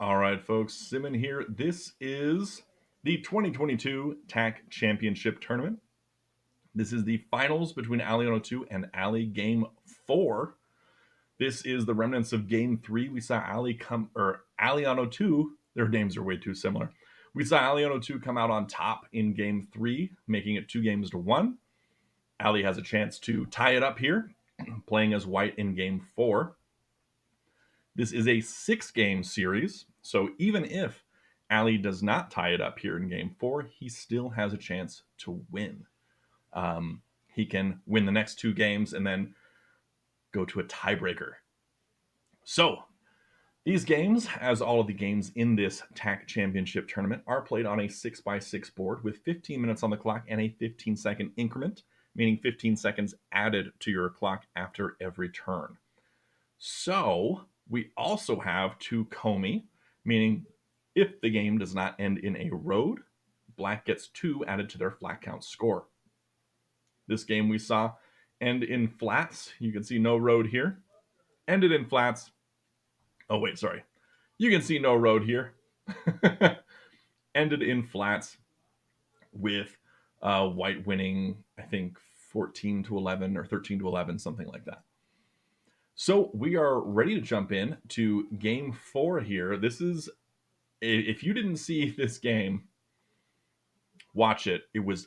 All right, folks, Simon here. This is the 2022 TAC Championship Tournament. This is the finals between alion02 and Ali Game 4. This is the remnants of Game 3. We saw alion02, their names are way too similar. We saw alion02 come out on top in Game 3, making it 2-1. Ali has a chance to tie it up here, playing as white in Game 4. This is a 6-game series, so even if Ali does not tie it up here in Game 4, he still has a chance to win. He can win the next 2 games and then go to a tiebreaker. So, these games, as all of the games in this TAC Championship tournament, are played on a 6x6 board with 15 minutes on the clock and a 15-second increment, meaning 15 seconds added to your clock after every turn. So, we also have 2 komi, meaning if the game does not end in a road, black gets 2 added to their flat count score. This game we saw end in flats. You can see no road here. Ended in flats. Oh, wait, sorry. You can see no road here. Ended in flats with white winning, I think, 14-11 or 13-11, something like that. So we are ready to jump in to Game 4 here. This is, if you didn't see this game, watch it. It was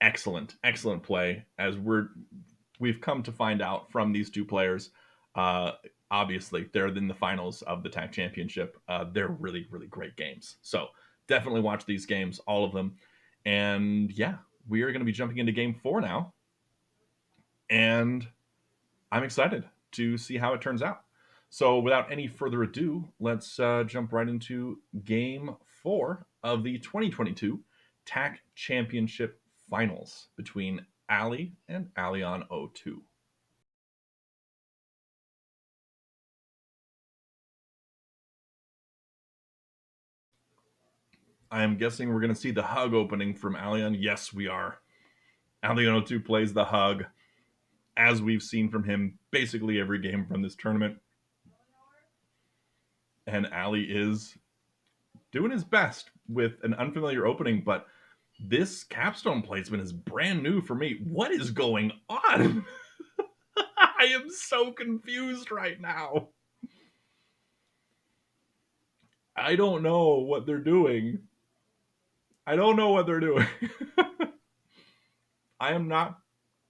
excellent play. As we've come to find out from these 2 players, obviously they're in the finals of the TAC Championship. They're really great games. So definitely watch these games, all of them. And yeah, we are going to be jumping into Game 4 now, and I'm excited to see how it turns out. So without any further ado, let's jump right into Game 4 of the 2022 TAC Championship Finals between Ali and alion02. I am guessing we're going to see the hug opening from Alion. Yes, we are. alion02 plays the hug, as we've seen from him basically every game from this tournament. And Ali is doing his best with an unfamiliar opening, but this capstone placement is brand new for me. What is going on? I am so confused right now. I don't know what they're doing. I don't know what they're doing. I am not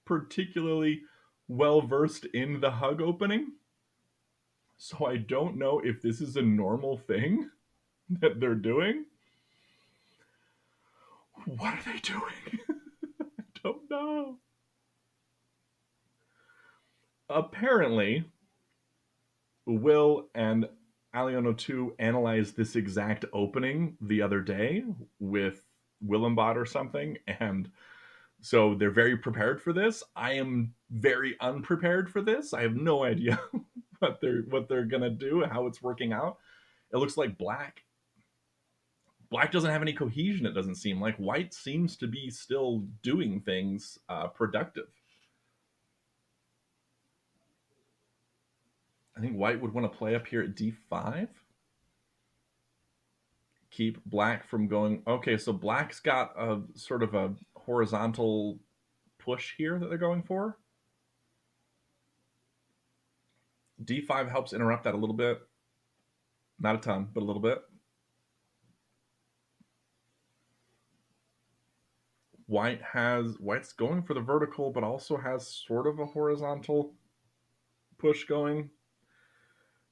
particularly well versed in the hug opening, so I don't know if this is a normal thing that they're doing. What are they doing? I don't know. Apparently, Will and alion02 analyzed this exact opening the other day with Willembot or something, and so they're very prepared for this. I am very unprepared for this. I have no idea what they're gonna do, how it's working out. It looks like black doesn't have any cohesion. It doesn't seem like white seems to be still doing things productive. I think white would want to play up here at d5. Keep black from going. Okay, so black's got a sort of a horizontal push here that they're going for. d5 helps interrupt that a little bit. Not a ton, but a little bit. White's going for the vertical, but also has sort of a horizontal push going.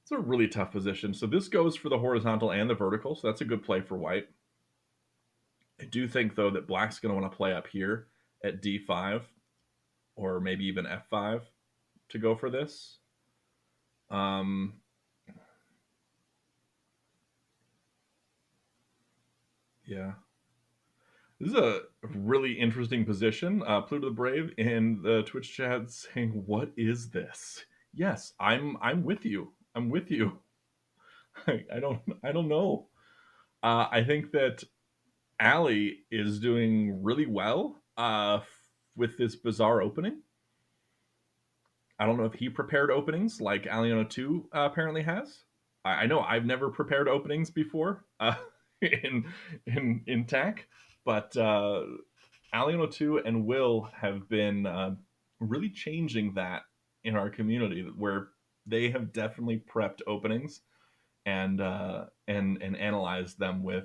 It's a really tough position. So this goes for the horizontal and the vertical, so that's a good play for white. I do think, though, that black's going to want to play up here at d5 or maybe even f5 to go for this. Yeah. This is a really interesting position. Pluto the Brave in the Twitch chat saying, "What is this?" Yes, I'm with you. I'm with you. I don't know. I think that Ali is doing really well with this bizarre opening. I don't know if he prepared openings like alion02 apparently has. I know I've never prepared openings before in in tech, but alion02 and Will have been really changing that in our community, where they have definitely prepped openings and analyzed them with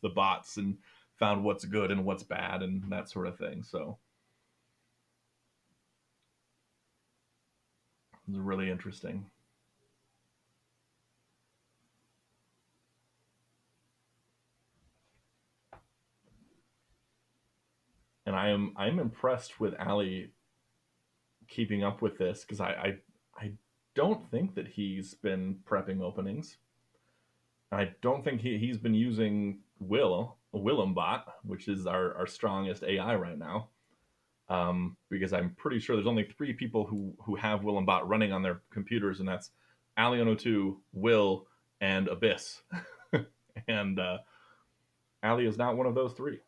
the bots and found what's good and what's bad and that sort of thing. So it's really interesting. And I'm impressed with Ali keeping up with this, because I don't think that he's been prepping openings. I don't think he's been using Willem bot, which is our strongest AI right now. Because I'm pretty sure there's only three people who have Willem bot running on their computers, and that's alion02, Will, and Abyss. And Ali is not one of those three.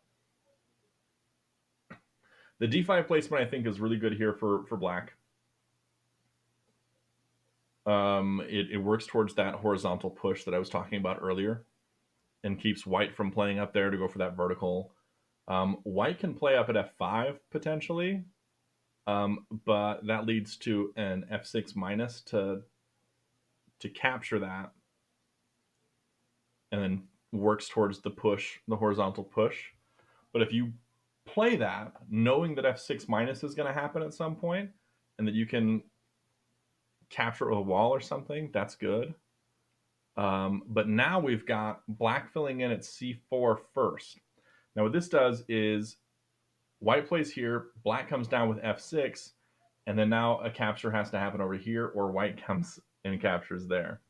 The D5 placement I think is really good here for black. It works towards that horizontal push that I was talking about earlier, and keeps white from playing up there to go for that vertical. White can play up at f5 potentially, but that leads to an f6 minus to capture that, and then works towards the push, the horizontal push. But if you play that knowing that f6 minus is going to happen at some point, and that you can capture it with a wall or something, that's good. But now we've got black filling in at c4 first. Now what this does is white plays here, black comes down with f6, and then now a capture has to happen over here, or white comes and captures there.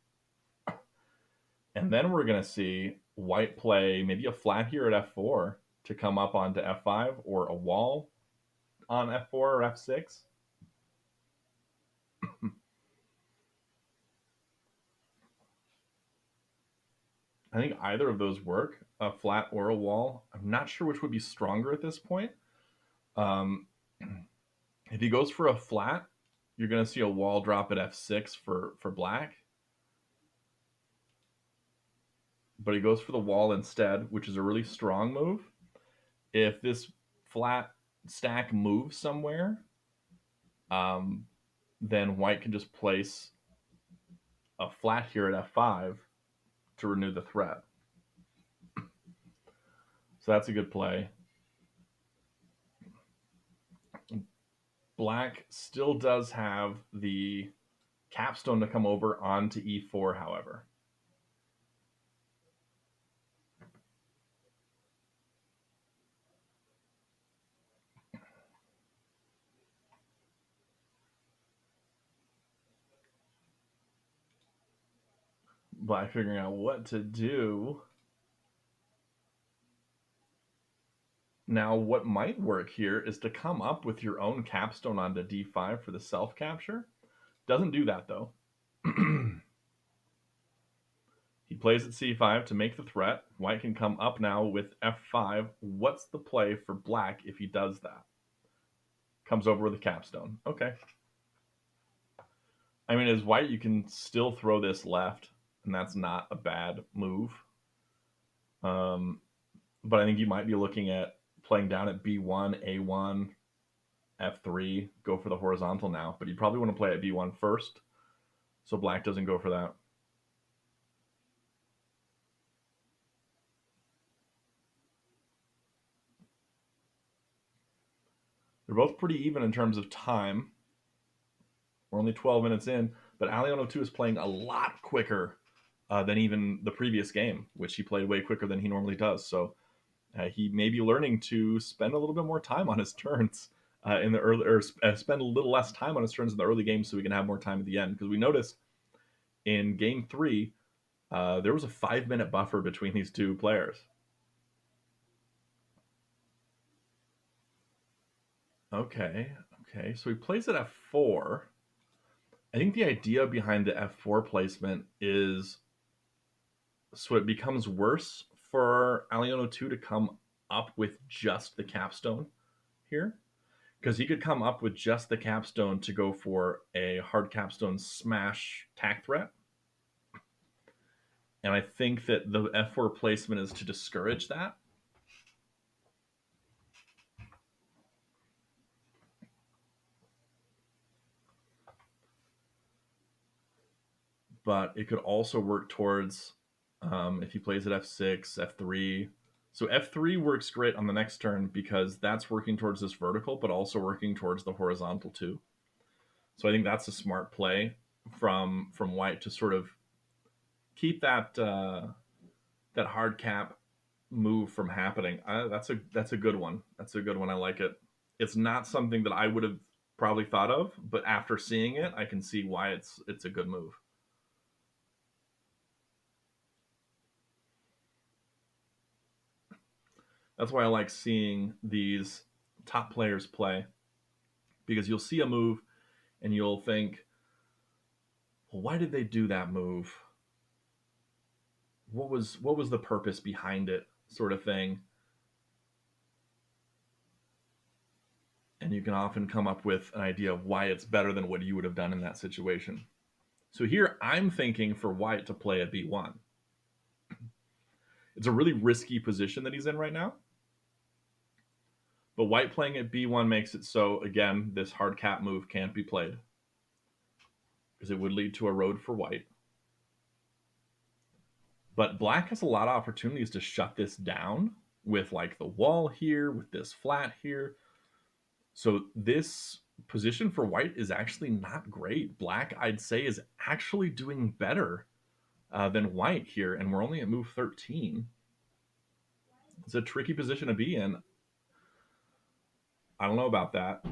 And then we're going to see white play maybe a flat here at f4 to come up onto f5, or a wall on f4 or f6. I think either of those work, a flat or a wall. I'm not sure which would be stronger at this point. Um, if he goes for a flat, you're going to see a wall drop at f6 for black. But he goes for the wall instead, which is a really strong move. If this flat stack moves somewhere, um, then white can just place a flat here at f5 to renew the threat. So that's a good play. Black still does have the capstone to come over onto e4, however. Black figuring out what to do. Now, what might work here is to come up with your own capstone onto d5 for the self capture. Doesn't do that though. He plays at c5 to make the threat. White can come up now with f5. What's the play for black if he does that? Comes over with a capstone. Okay. I mean, as white, you can still throw this left, and that's not a bad move. Um, but I think you might be looking at playing down at b1, a1, f3, go for the horizontal now. But you probably want to play at b1 first, so black doesn't go for that. They're both pretty even in terms of time. We're only 12 minutes in, but alion02 is playing a lot quicker than even the previous game, which he played way quicker than he normally does. So he may be learning to spend a little bit more time on his turns in the early, or spend a little less time on his turns in the early game, so we can have more time at the end. Because we noticed in game 3, there was a 5-minute buffer between these two players. Okay, okay. So he plays at f4. I think the idea behind the f4 placement is so it becomes worse for alion02 to come up with just the capstone here, because he could come up with just the capstone to go for a hard capstone smash tack threat, And I think that the f4 placement is to discourage that. But it could also work towards if he plays at f6, f3. So f3 works great on the next turn because that's working towards this vertical, but also working towards the horizontal too. So I think that's a smart play from white to sort of keep that hard cap move from happening. That's a good one. That's a good one. I like it. It's not something that I would have probably thought of, but after seeing it, I can see why it's a good move. That's why I like seeing these top players play, because you'll see a move and you'll think, well, why did they do that move? What was the purpose behind it, sort of thing. And you can often come up with an idea of why it's better than what you would have done in that situation. So here I'm thinking for white to play at b1. It's a really risky position that he's in right now. But white playing at b1 makes it so, again, this hard cap move can't be played because it would lead to a road for white. But black has a lot of opportunities to shut this down with like the wall here, with this flat here. So this position for white is actually not great. Black, I'd say, is actually doing better than white here, and we're only at move 13. It's a tricky position to be in. I don't know about that.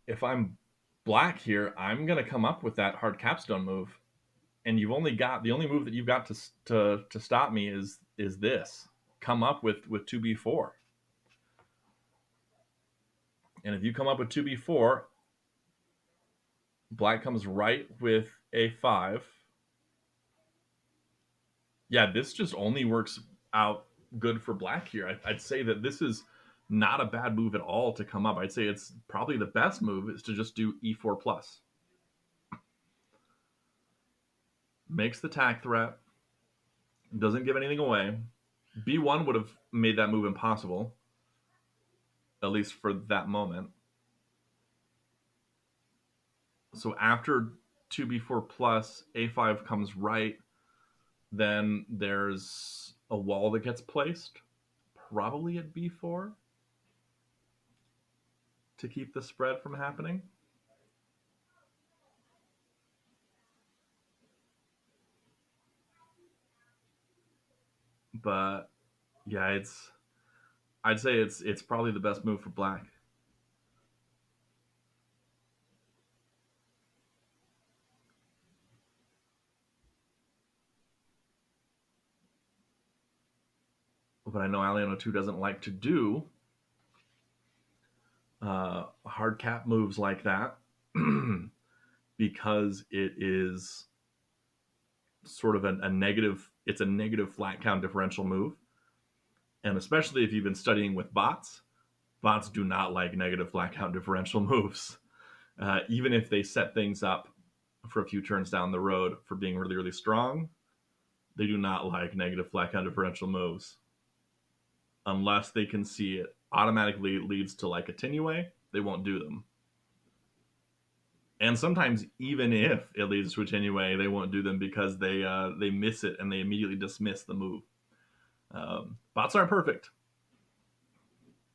If I'm black here, I'm going to come up with that hard capstone move, and you've only got the only move that you've got to stop me is this. Come up with 2b4. And if you come up with 2b4, black comes right with a5. Yeah, this just only works out good for black here. I'd say that this is not a bad move at all to come up. I'd say it's probably the best move is to just do e4 plus. Makes the tack threat, doesn't give anything away. b1 would have made that move impossible, at least for that moment. So after 2b4 plus, a5 comes right, then there's a wall that gets placed, probably at b4, to keep the spread from happening. But yeah, I'd say it's probably the best move for black. But I know alion02 doesn't like to do hard cap moves like that because it is sort of a negative. It's a negative flat count differential move, and especially if you've been studying with bots, bots do not like negative flat count differential moves, even if they set things up for a few turns down the road for being really really strong. They do not like negative flat count differential moves unless they can see it automatically leads to like a tinue. They won't do them. And sometimes even if it leads to a tinue, they won't do them because they miss it and they immediately dismiss the move. Bots aren't perfect.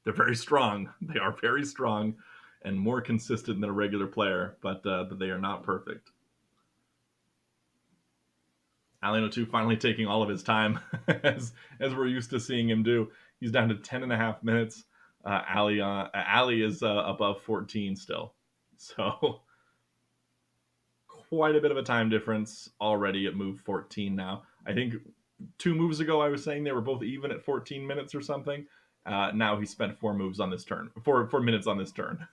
They're very strong. They are very strong and more consistent than a regular player, but they are not perfect. alion02 finally taking all of his time, as we're used to seeing him do. He's down to 10 and a half minutes. Ali is above 14 still. So quite a bit of a time difference already at move 14 now. I think 2 moves ago I was saying they were both even at 14 minutes or something. Now he spent 4 moves on this turn, 4 minutes on this turn.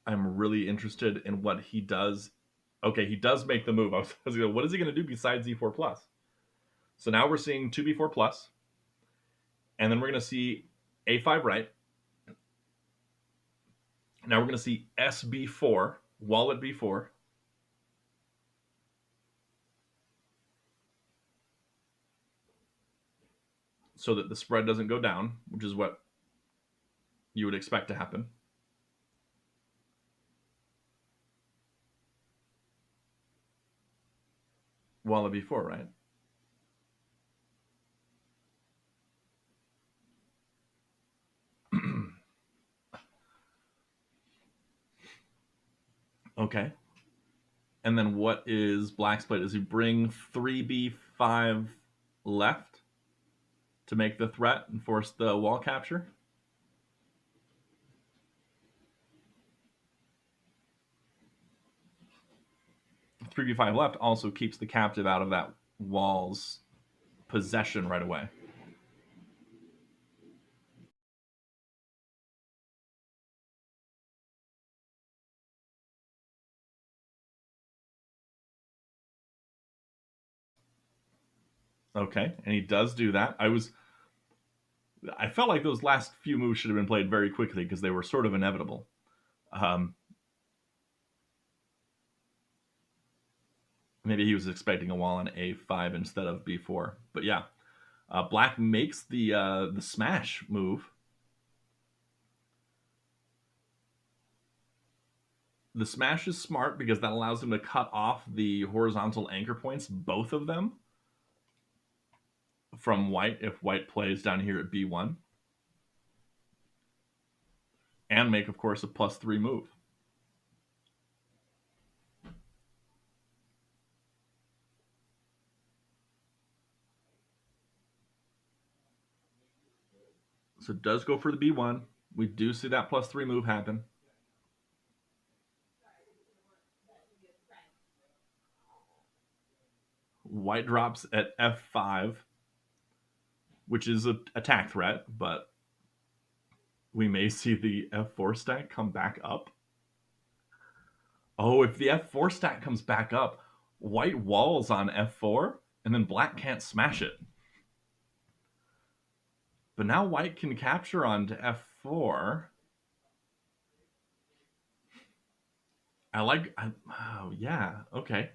I'm really interested in what he does. Okay, he does make the move. I was going, what is he going to do besides e4 plus? So now we're seeing 2b4 plus, and then we're going to see a5 right, Now we're going to see SB4, wall at B4. So that the spread doesn't go down, which is what you would expect to happen. Wall at B4, right? Okay. And then what is Black's play? Does he bring 3B5 left to make the threat and force the wall capture? 3B5 left also keeps the captive out of that wall's possession right away. Okay, and he does do that. I felt like those last few moves should have been played very quickly because they were sort of inevitable. Maybe he was expecting a wall on A5 instead of B4, but yeah, Black makes the smash move. The smash is smart because that allows him to cut off the horizontal anchor points, both of them, from White if White plays down here at B1. And make, of course, a +3 move. So it does go for the B1. We do see that +3 move happen. White drops at F5, which is an attack threat, but we may see the F4 stack come back up. Oh, if the F4 stack comes back up, White walls on F4, and then Black can't smash it. But now White can capture onto F4. Oh, yeah, okay.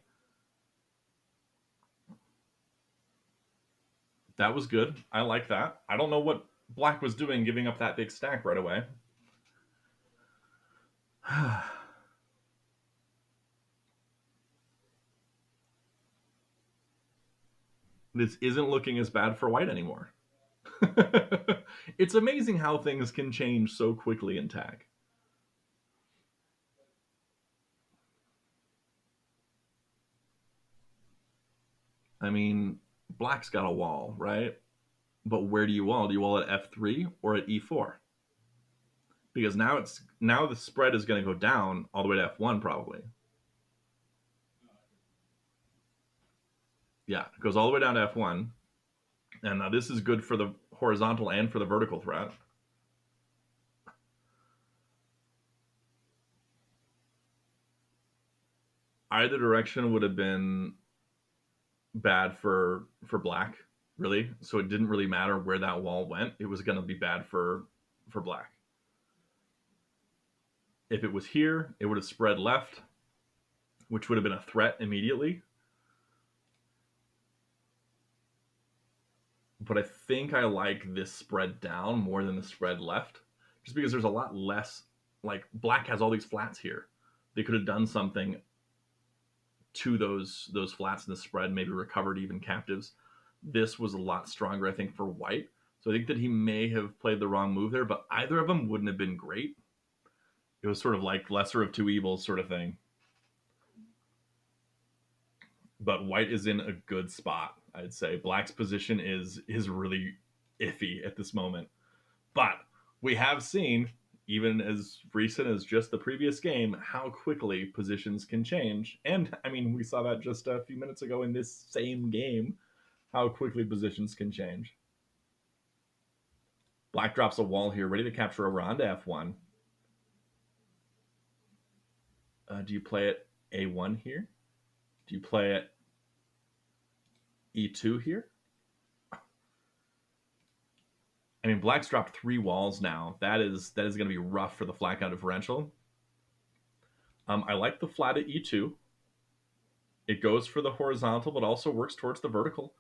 That was good. I like that. I don't know what Black was doing giving up that big stack right away. This isn't looking as bad for White anymore. It's amazing how things can change so quickly in tag. I mean, Black's got a wall, right? But where do you wall? Do you wall at F3 or at E4? Because now the spread is going to go down all the way to F1 probably. Yeah, it goes all the way down to F1. And now this is good for the horizontal and for the vertical threat. Either direction would have been bad for Black, really. So it didn't really matter where that wall went. It was going to be bad for Black. If it was here, it would have spread left, which would have been a threat immediately. But I think I like this spread down more than the spread left, just because there's a lot less. Like Black has all these flats here. They could have done something to those flats in the spread, maybe recovered even captives. This was a lot stronger, I think, for White. So I think that he may have played the wrong move there, but either of them wouldn't have been great. It was sort of like lesser of two evils sort of thing. But White is in a good spot, I'd say. Black's position is really iffy at this moment. But we have seen, even as recent as just the previous game, how quickly positions can change. And I mean, we saw that just a few minutes ago in this same game, how quickly positions can change. Black drops a wall here, ready to capture over onto F1. Do you play it A1 here? Do you play it E2 here? I mean, Black's dropped 3 walls now. That is going to be rough for the flat count differential. I like the flat at e2. It goes for the horizontal, but also works towards the vertical.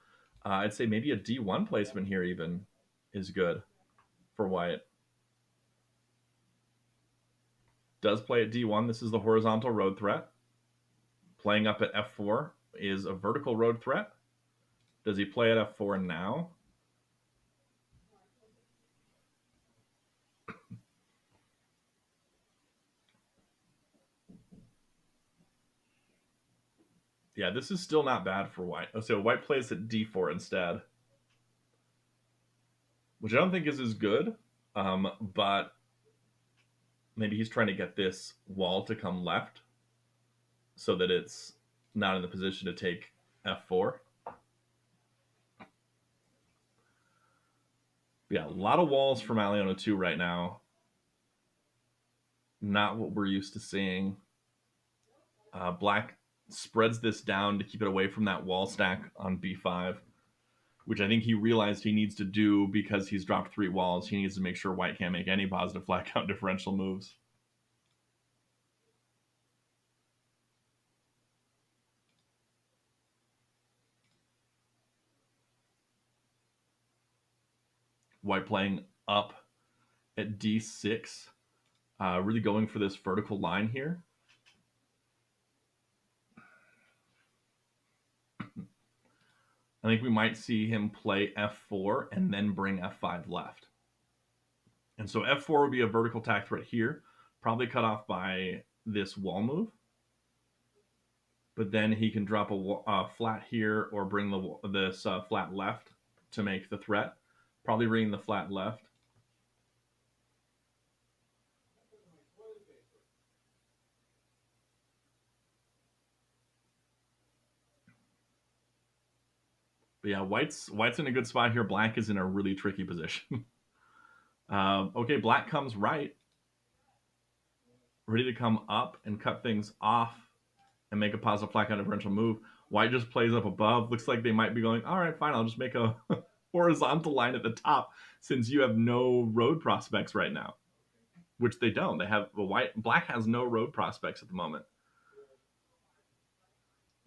I'd say maybe a d1 placement here even is good for white. Does play at d1. This is the horizontal road threat. Playing up at f4 is a vertical road threat. Does he play at f4 now? Yeah, this is still not bad for white. So white plays at d4 instead, which I don't think is as good, but maybe he's trying to get this wall to come left so that it's not in the position to take f4. Yeah, a lot of walls from alion02 right now. Not what we're used to seeing. Black spreads this down to keep it away from that wall stack on b5, which I think he realized he needs to do because he's dropped 3 walls. He needs to make sure white can't make any positive flat count differential moves. White playing up at d6, really going for this vertical line here. I think we might see him play f4 and then bring f5 left. And so f4 would be a vertical tack threat here, probably cut off by this wall move. But then he can drop a flat here or bring this flat left to make the threat. Probably bringing the flat left. But yeah, white's in a good spot here. Black is in a really tricky position. Okay, black comes right, ready to come up and cut things off and make a positive flat count differential move. White just plays up above. Looks like they might be going, all right, fine, I'll just make a horizontal line at the top since you have no road prospects right now, which they don't. They have black has no road prospects at the moment.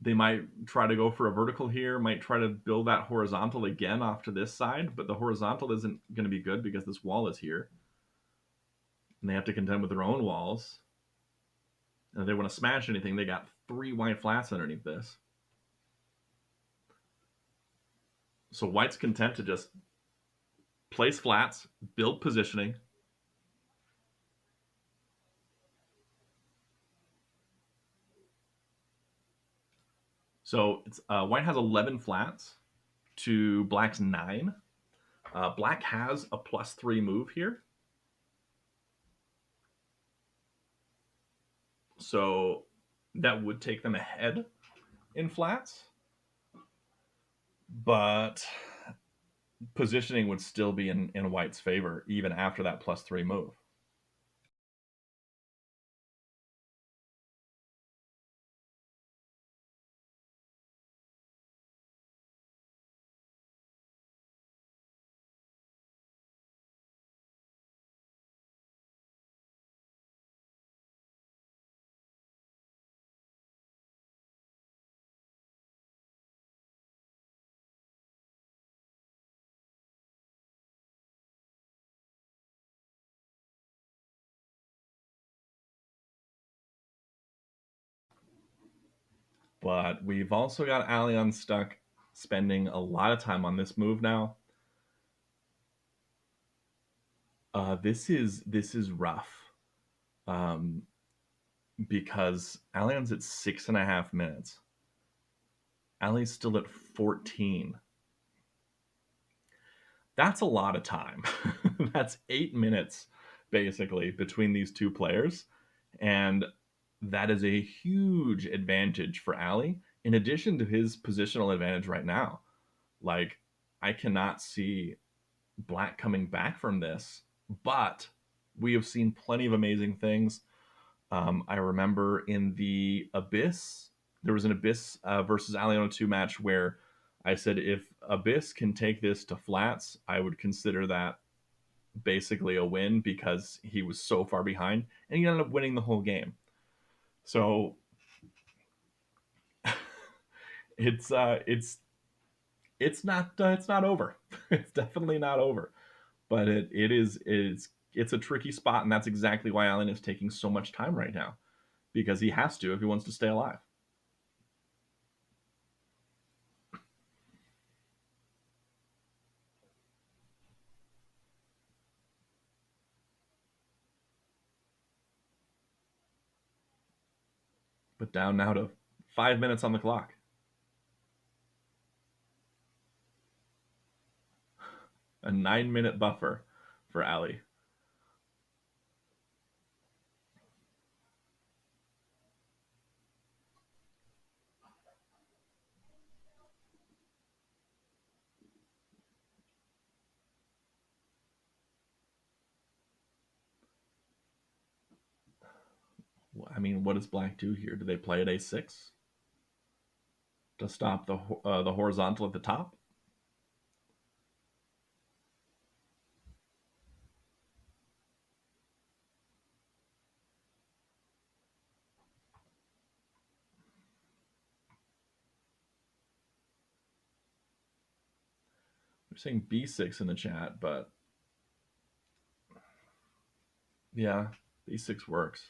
They might try to go for a vertical here, might try to build that horizontal again off to this side, but the horizontal isn't going to be good because this wall is here. And they have to contend with their own walls. And if they want to smash anything, they got 3 white flats underneath this. So white's content to just place flats, build positioning. So white has 11 flats to black's 9. Black has a +3 move here. So that would take them ahead in flats. But positioning would still be in white's favor even after that +3 move. But we've also got Alion stuck spending a lot of time on this move now. This is rough because Alion's at 6.5 minutes. Ali's still at 14. That's a lot of time. That's 8 minutes basically between these two players, and that is a huge advantage for Ali. In addition to his positional advantage right now, like I cannot see black coming back from this, but we have seen plenty of amazing things. I remember in the Abyss, there was an Abyss versus alion02 match where I said if Abyss can take this to flats, I would consider that basically a win because he was so far behind, and he ended up winning the whole game. So it's not over. It's definitely not over. But it's a tricky spot, and that's exactly why Allen is taking so much time right now, because he has to if he wants to stay alive. But down now to 5 minutes on the clock. A 9 minute buffer for Ali. I mean, what does Black do here? Do they play at a6 to stop the horizontal at the top? They're saying b6 in the chat, but yeah, b6 works.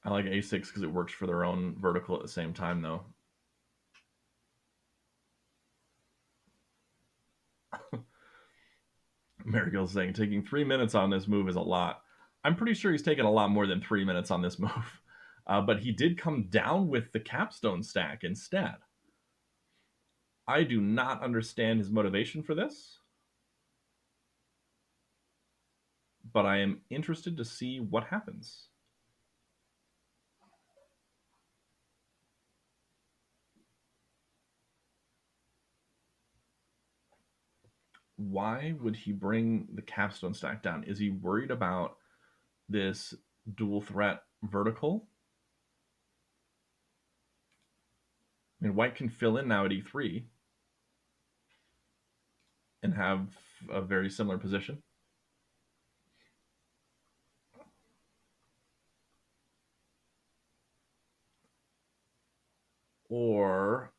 I like a6 because it works for their own vertical at the same time, though. Marigill's saying taking 3 minutes on this move is a lot. I'm pretty sure he's taken a lot more than 3 minutes on this move. But he did come down with the capstone stack instead. I do not understand his motivation for this, but I am interested to see what happens. Why would he bring the capstone stack down? Is he worried about this dual threat vertical? I mean, white can fill in now at e3 and have a very similar position. Or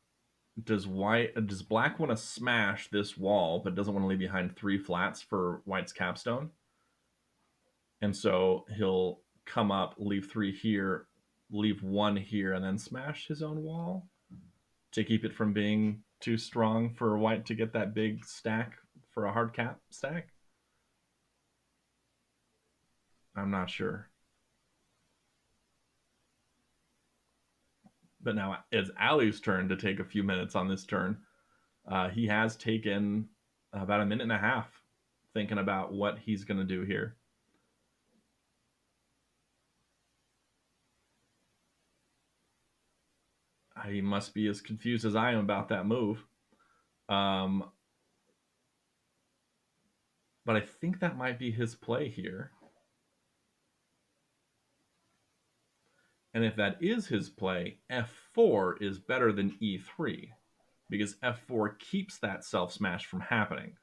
does black want to smash this wall but doesn't want to leave behind 3 flats for white's capstone? And so he'll come up, leave 3 here, leave 1 here, and then smash his own wall to keep it from being too strong for white to get that big stack for a hard cap stack. I'm not sure. But now it's Ali's turn to take a few minutes on this turn. He has taken about a minute and a half thinking about what he's going to do here. He must be as confused as I am about that move. But I think that might be his play here. And if that is his play, f4 is better than e3 because f4 keeps that self smash from happening.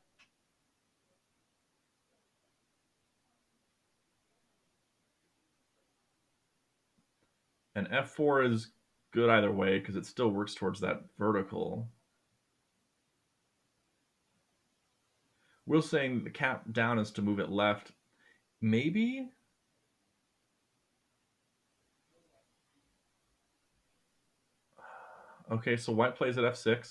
And f4 is good either way because it still works towards that vertical. Will's saying the cap down is to move it left. Maybe. Okay, so white plays at f6.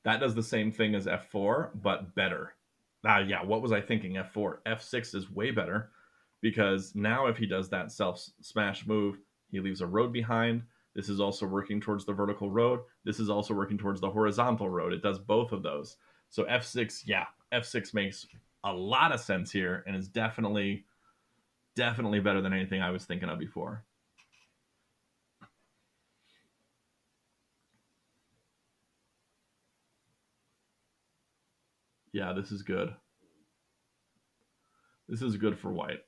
That does the same thing as f4, but better. Yeah, what was I thinking? F4. F6 is way better because now if he does that self smash move, he leaves a road behind. This is also working towards the vertical road. This is also working towards the horizontal road. It does both of those. So F6, yeah, F6 makes a lot of sense here and is definitely better than anything I was thinking of before. Yeah, this is good. This is good for white.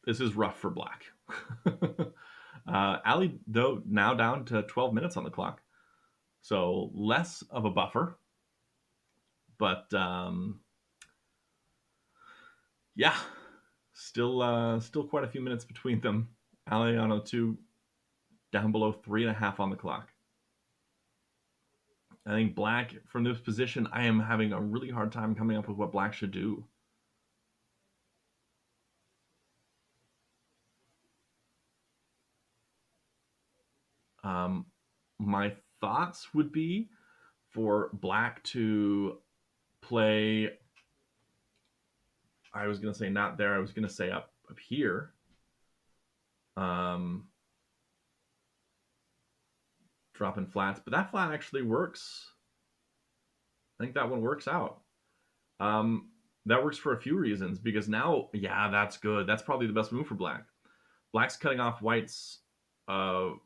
This is rough for black. Ali, though, now down to 12 minutes on the clock. So less of a buffer. But yeah, Still quite a few minutes between them. alion02 down below 3.5 on the clock. I think black, from this position, I am having a really hard time coming up with what black should do. My thoughts would be for black to play. I was going to say not there. I was going to say up here. Um, dropping flats, but that flat actually works. I think that one works out. Um, that works for a few reasons because now, yeah, that's good. That's probably the best move for black. Black's cutting off white's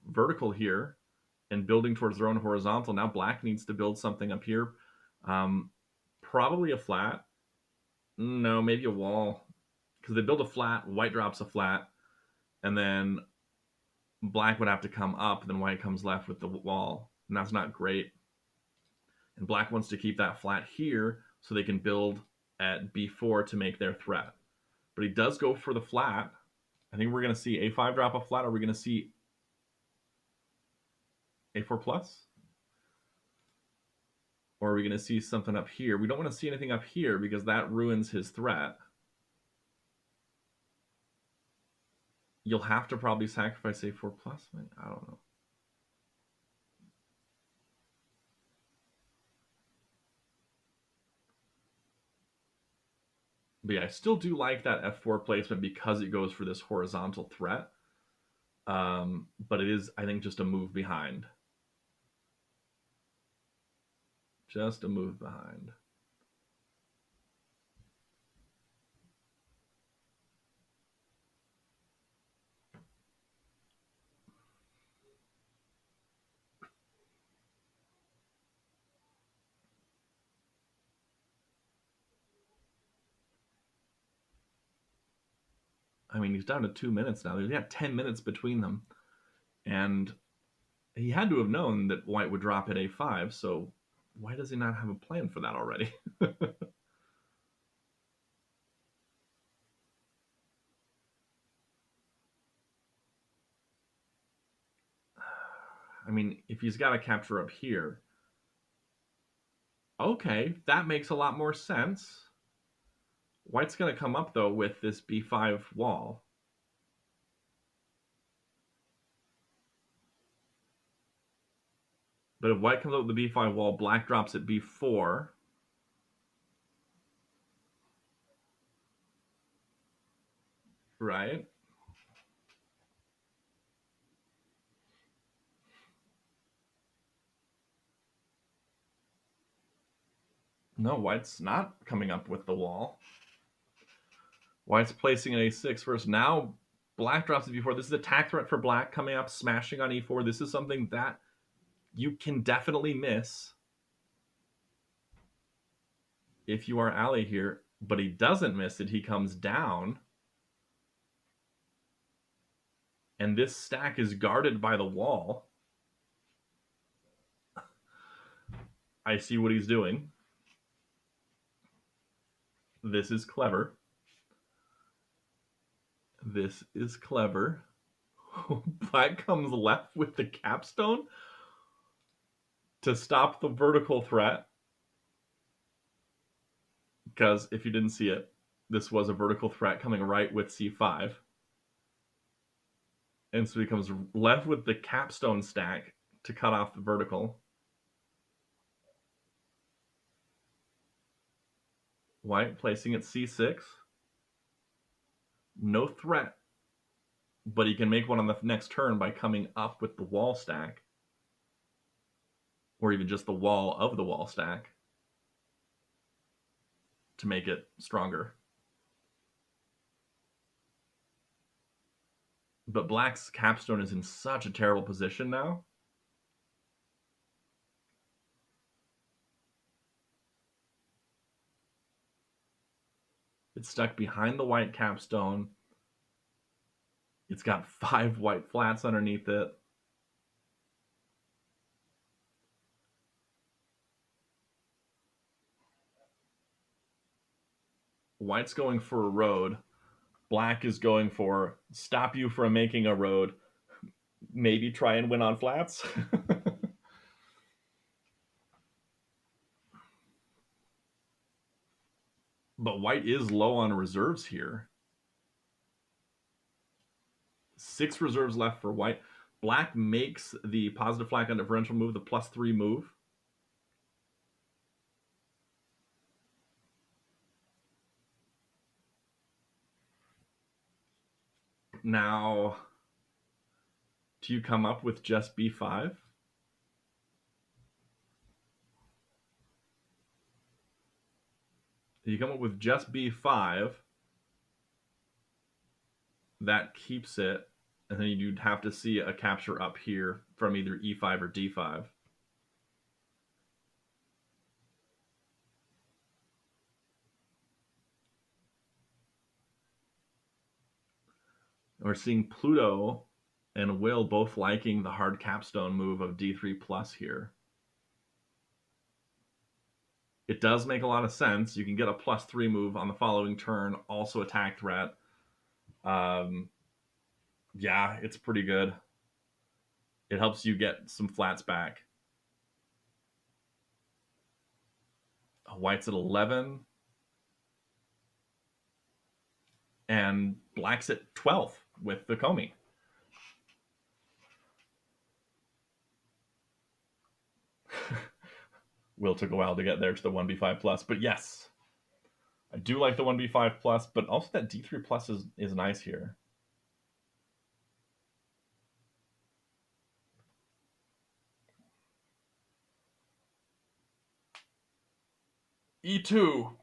vertical here and building towards their own horizontal. Now black needs to build something up here. Um, Probably a flat. No, maybe a wall. Because they build a flat, white drops a flat, and then black would have to come up, then white comes left with the wall. And that's not great. And black wants to keep that flat here so they can build at b4 to make their threat. But he does go for the flat. I think we're going to see a5 drop a flat. Are we going to see a4 plus? Or are we going to see something up here? We don't want to see anything up here because that ruins his threat. You'll have to probably sacrifice a4 plus. I don't know. But yeah, I still do like that f4 placement because it goes for this horizontal threat. But it is, I think, just a move behind. Just a move behind. I mean, he's down to 2 minutes now. There's got 10 minutes between them. And he had to have known that white would drop at a5, so why does he not have a plan for that already? I mean, if he's got to capture up here, okay, that makes a lot more sense. White's going to come up, though, with this b5 wall. But if white comes up with the b5 wall, black drops at b4. Right? No, white's not coming up with the wall. White's placing an a6 first. Now black drops at b4. This is a attack threat for black coming up, smashing on e4. This is something that you can definitely miss if you are Ali here, but he doesn't miss it. He comes down, and this stack is guarded by the wall. I see what he's doing. This is clever. This is clever. Black comes left with the capstone to stop the vertical threat. Because if you didn't see it, this was a vertical threat coming right with c5. And so he comes left with the capstone stack to cut off the vertical. White placing at c6. No threat, but he can make one on the next turn by coming up with the wall stack, or even just the wall of the wall stack to make it stronger. But black's capstone is in such a terrible position now. It's stuck behind the white capstone. It's got 5 white flats underneath it. White's going for a road. Black is going for stop you from making a road, maybe try and win on flats. But white is low on reserves here. 6 reserves left for white. Black makes the positive flag on differential move, the +3 move. Now, do you come up with just b5? You come up with just b5. That keeps it, and then you'd have to see a capture up here from either e5 or d5. We're seeing Pluto and Will both liking the hard capstone move of d3 plus here. It does make a lot of sense. You can get a +3 move on the following turn, also attack threat. Yeah, it's pretty good. It helps you get some flats back. White's at 11. And black's at 12 with the komi. Will took a while to get there to the 1b5 plus, but yes, I do like the 1b5 plus, but also that d3 plus is nice here. E2.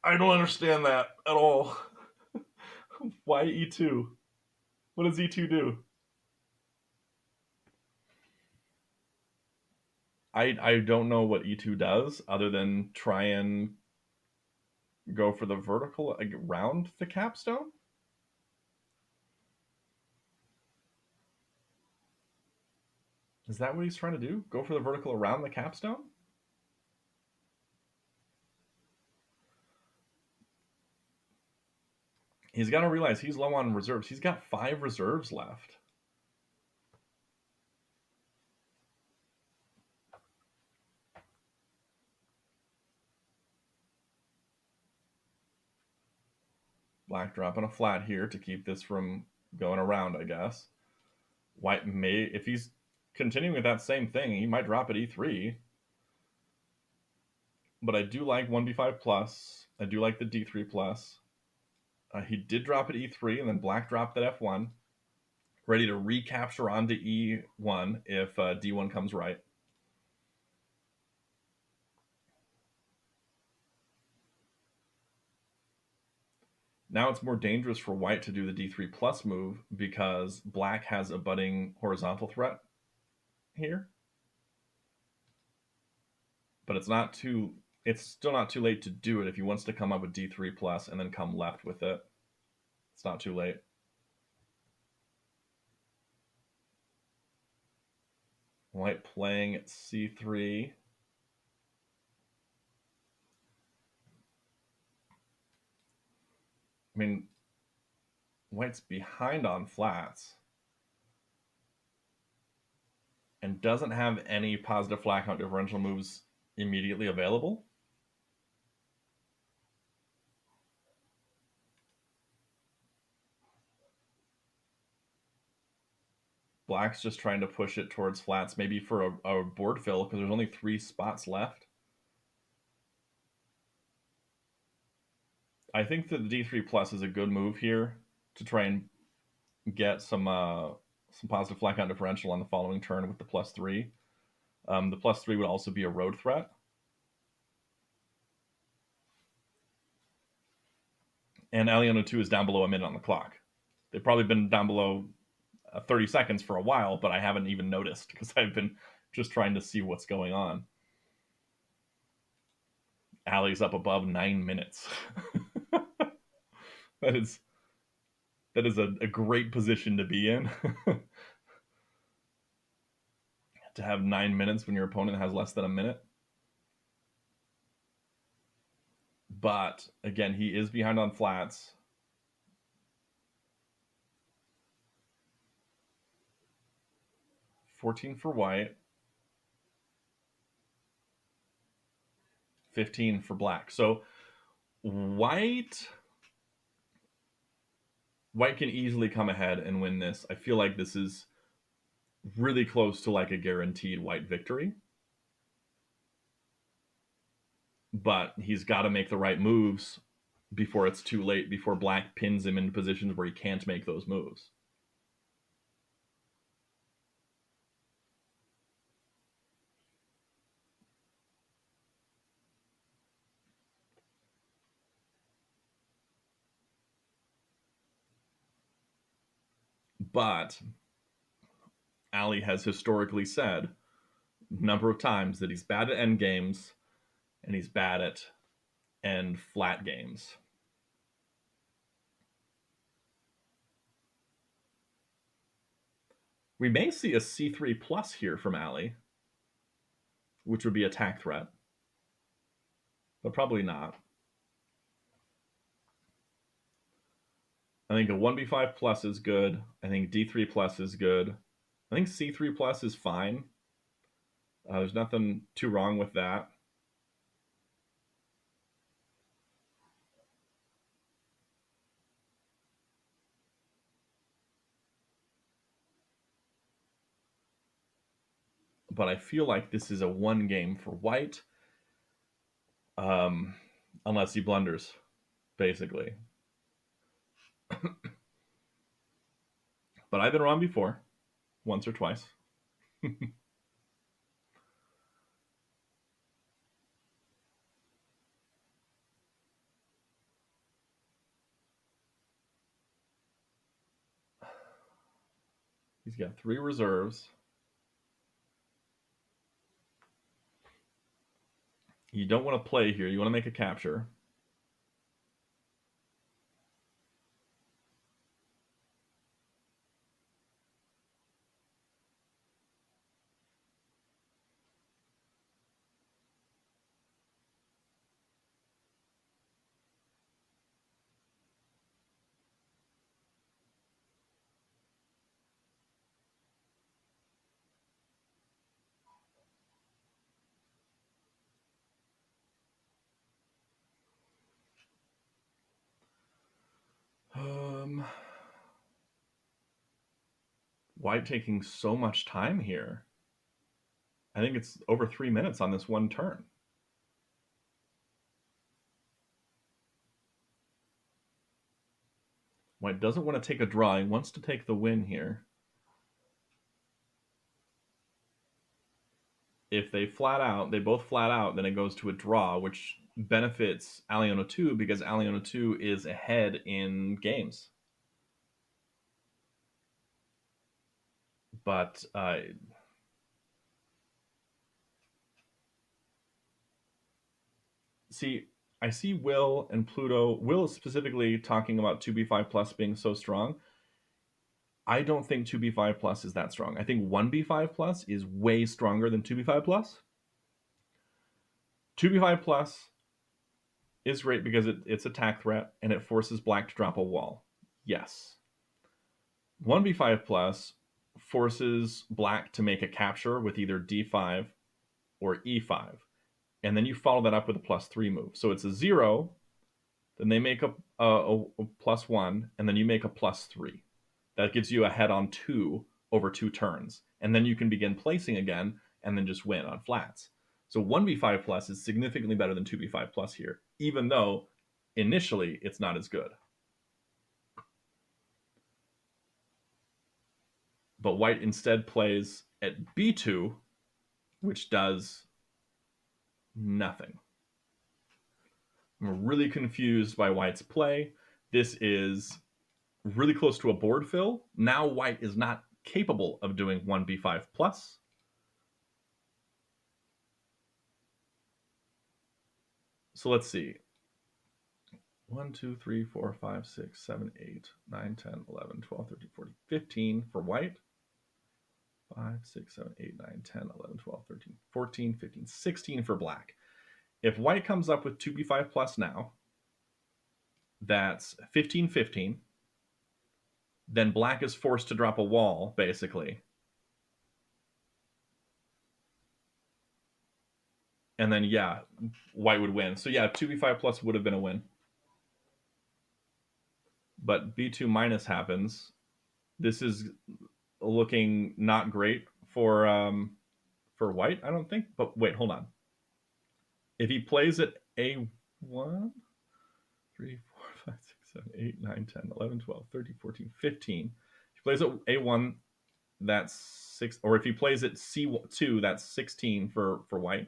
I don't understand that at all. Why E2? What does E2 do? I don't know what E2 does other than try and go for the vertical around the capstone. Is that what he's trying to do? Go for the vertical around the capstone? He's got to realize he's low on reserves. He's got 5 reserves left. Black dropping a flat here to keep this from going around, I guess. White may, if he's continuing with that same thing, he might drop at e3. But I do like 1b5 plus. I do like the d3 plus. He did drop at e3, and then black dropped at f1. Ready to recapture onto e1 if d1 comes right. Now it's more dangerous for white to do the d3 plus move because black has a budding horizontal threat here. But it's still not too late to do it if he wants to come up with d3 plus and then come left with it. It's not too late. White playing at c3. I mean, white's behind on flats and doesn't have any positive flat count differential moves immediately available. Black's just trying to push it towards flats, maybe for a board fill, because there's only 3 spots left. I think that the d3 plus is a good move here to try and get some positive flat count differential on the following turn with the +3. The +3 would also be a road threat. And alion02 is down below a minute on the clock. They've probably been down below 30 seconds for a while, but I haven't even noticed because I've been just trying to see what's going on. Ali's up above 9 minutes. that is a great position to be in. To have 9 minutes when your opponent has less than a minute. But again, he is behind on flats. 14 for white, 15 for black. So white can easily come ahead and win this. I feel like this is really close to like a guaranteed white victory. But he's got to make the right moves before it's too late, before black pins him in positions where he can't make those moves. But Ali has historically said a number of times that he's bad at end games and he's bad at end flat games. We may see a c3 plus here from Ali, which would be attack threat, but probably not. I think a 1b5 plus is good. I think d3 plus is good. I think c3 plus is fine. There's nothing too wrong with that. But I feel like this is a one game for white, unless he blunders, basically. But I've been wrong before, once or twice. He's got 3 reserves. You don't want to play here. You want to make a capture. White taking so much time here. I think it's over 3 minutes on this one turn. White doesn't want to take a draw. He wants to take the win here. If they both flat out, then it goes to a draw, which benefits alion02 because alion02 is ahead in games. But see, I see Will and Pluto. Will is specifically talking about 2b5 plus being so strong. I don't think 2b5 plus is that strong. I think 1b5 plus is way stronger than 2b5 plus. 2b5 plus is great because it's attack threat and it forces black to drop a wall. Yes. 1b5 plus forces black to make a capture with either d5 or e5. And then you follow that up with a +3 move. So it's a 0, then they make a +1, and then you make a +3. That gives you a head on 2 over 2 turns. And then you can begin placing again and then just win on flats. So 1b5 plus is significantly better than 2b5 plus here, even though initially it's not as good. But white instead plays at b2, which does nothing. I'm really confused by white's play. This is really close to a board fill. Now white is not capable of doing 1b5 plus. So let's see. 1, 2, 3, 4, 5, 6, 7, 8, 9, 10, 11, 12, 13, 14, 15 for white. 5, 6, 7, 8, 9, 10, 11, 12, 13, 14, 15, 16 for black. If white comes up with 2b5 plus now, that's 15, 15. Then black is forced to drop a wall, basically. and then yeah, white would win. So yeah, 2b5 plus would have been a win. But b2 minus happens. This is looking not great for white, I don't think. But wait, hold on. If he plays at a1, 3, 4, 5, 6, 7, 8, 9, 10, 11, 12, 13, 14, 15. If he plays at a1, that's 6. Or if he plays at c2, that's 16 for white.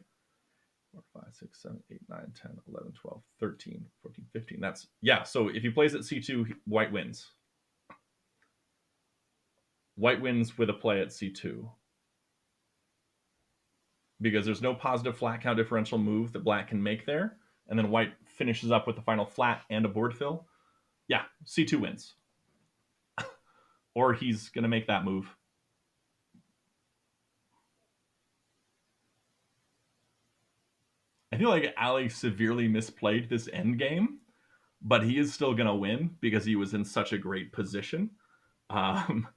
4, 5, 6, 7, 8, 9, 10, 11, 12, 13, 14, 15. That's, yeah. So if he plays at c2, white wins. White wins with a play at c2. Because there's no positive flat count differential move that black can make there. And then white finishes up with the final flat and a board fill. Yeah, c2 wins. Or he's going to make that move. I feel like Ali severely misplayed this endgame, but he is still going to win because he was in such a great position. Um,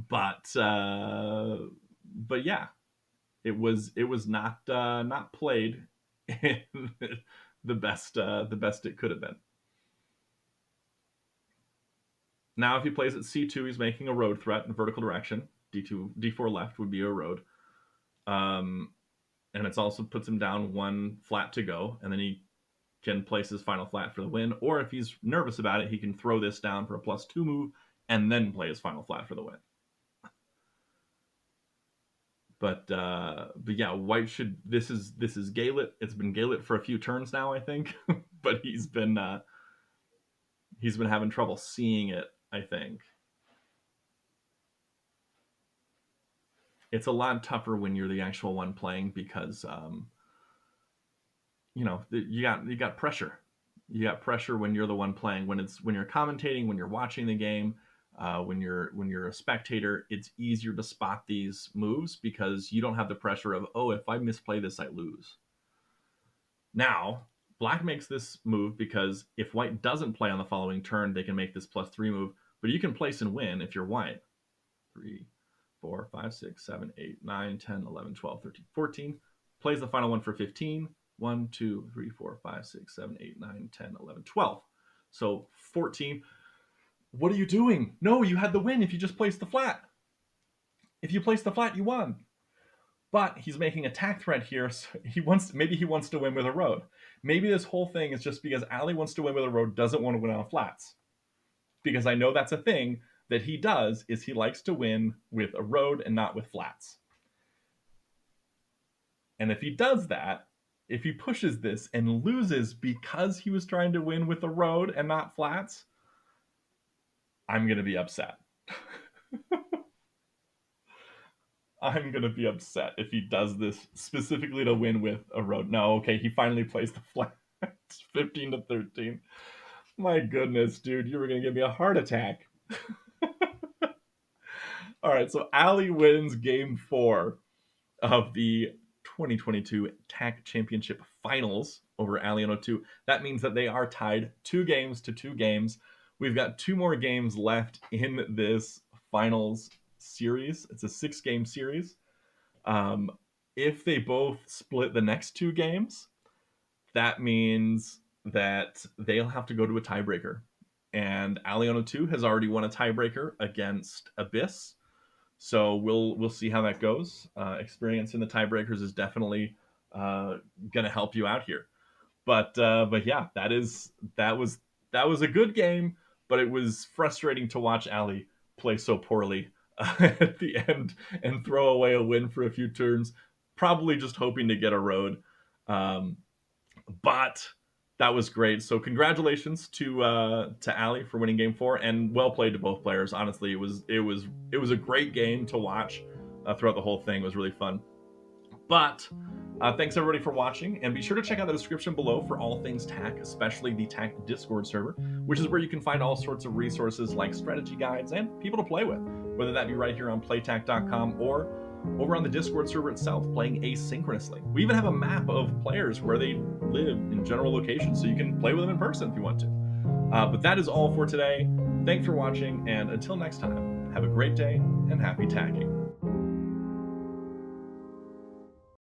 but yeah, it was not played the best it could have been. Now, if he plays at c2, he's making a road threat in vertical direction. D2, d4 left would be a road. And it's also puts him down one flat to go, and then he can place his final flat for the win. Or if he's nervous about it, he can throw this down for a +2 move and then play his final flat for the win. But yeah, white should. This is Galit. It's been Galit for a few turns now, I think, but he's been having trouble seeing it, I think. It's a lot tougher when you're the actual one playing because you know you got pressure. You got pressure when you're the one playing. When you're commentating, when you're watching the game, when you're a spectator, it's easier to spot these moves because you don't have the pressure of, oh, if I misplay this, I lose. Now, black makes this move because if white doesn't play on the following turn, they can make this +3 move, but you can place and win if you're white. 3, 4, 5, 6, 7, 8, 9, 10, 11, 12, 13, 14. Plays the final one for 15. 1, 2, 3, 4, 5, 6, 7, 8, 9, 10, 11, 12. So 14. What are you doing? No, you had the win if you just placed the flat. If you placed the flat, you won. But he's making attack threat here. So maybe he wants to win with a road. Maybe this whole thing is just because Ali wants to win with a road, doesn't want to win on flats. Because I know that's a thing that he does, is he likes to win with a road and not with flats. And if he does that, if he pushes this and loses because he was trying to win with a road and not flats, I'm going to be upset. I'm going to be upset if he does this specifically to win with a road. No, okay, he finally plays the flat. 15 to 13. My goodness, dude, you were going to give me a heart attack. All right, so Ali wins game 4 of the 2022 TAC Championship Finals over alion02. That means that they are tied 2 games to 2 games. We've got 2 more games left in this finals series. It's a 6-game series. If they both split the next 2 games, that means that they'll have to go to a tiebreaker. And alion02 has already won a tiebreaker against Abyss. So we'll see how that goes. Experience in the tiebreakers is definitely going to help you out here. But yeah, that was a good game, but it was frustrating to watch Ali play so poorly at the end and throw away a win for a few turns, probably just hoping to get a road. But that was great. So congratulations to Ali for winning game 4, and well played to both players. Honestly, it was a great game to watch throughout the whole thing. It was really fun. But thanks everybody for watching, and be sure to check out the description below for all things TAC, especially the TAC Discord server, which is where you can find all sorts of resources like strategy guides and people to play with, whether that be right here on playtac.com or over on the Discord server itself, playing asynchronously. We even have a map of players where they live in general locations, so you can play with them in person if you want to. But that is all for today. Thanks for watching, and until next time, have a great day and happy tacking.